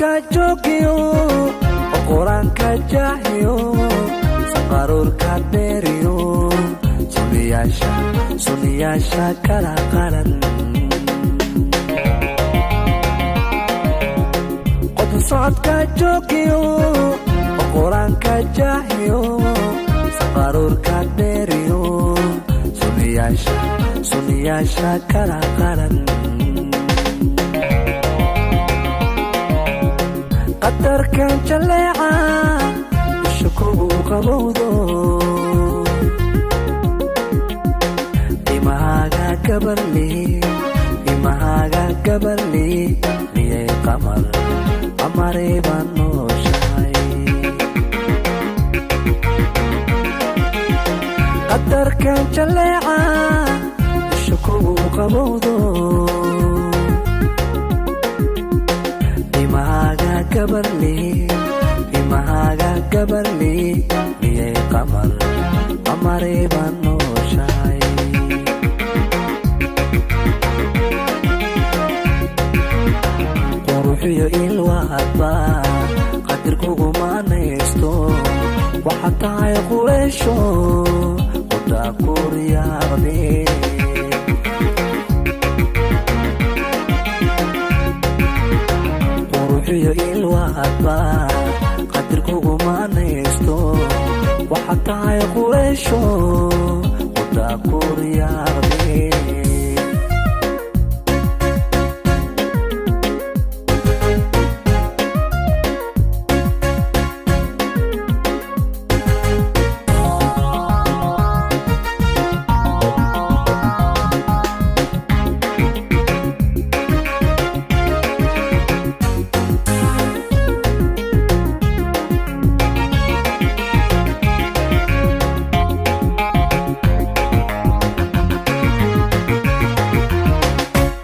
joogyo quraanka jaahiyo saqarurka dheeriyo sunniyaasha kala qaran qod socodka joogyo quraanka jaahiyo saqarurka dheeriyo sunniyaasha kala qaran qadarkan jaleeca ishakugu qabowdo imahaaga gabarli miyay qamarey baan nooshahay qadarkan jaleeca ishakugu qabowdo imahaaga gabarli miyay qamarey baan nooshahay quruxiyo ilwaadba qadirkuguma naysto waxaad tahay qureysho qudaa kuryaaqde ilwaadba qadirkuguma naysto waxaad tahay qureysho qudaa kuryaaqde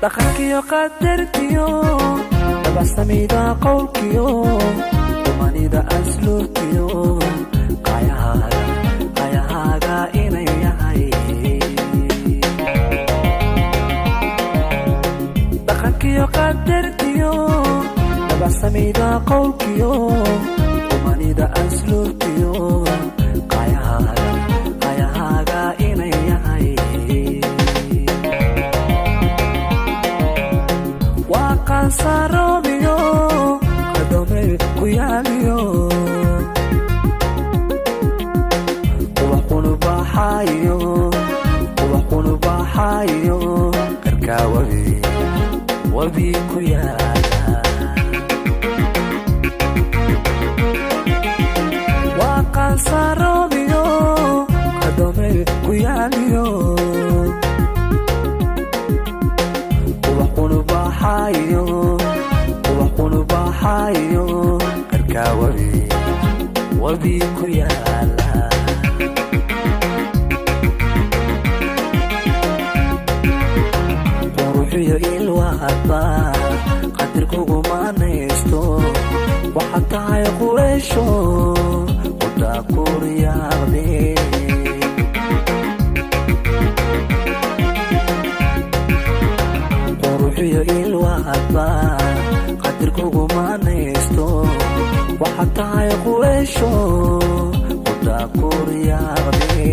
dhaqankiyo qadarkiyo dabacsamida qowlkiyo dumanida asluubkiyo qayahaaga inay yahay dhaqankiyo qadarkiyo dabacsamida qowlkiyo dumanida asluubkiyo qayahaaga inay yahay qansaroobiyo qadome ku yaaliyo ubaxunu baxaayo qarkaa wabi ku yaala waa qansaroobiyo qadome ku yaaliyo ubaxunu baxaayo qarkaa wabi ku yaala quruxiyo ilwaadba qadirkuguma naysto waxaad tahay qureysho qudaa kuryaaqde quruxiyo ilwaadba qadirkuguma naysto waxaad tahay qureysho qudaa kuryaaqde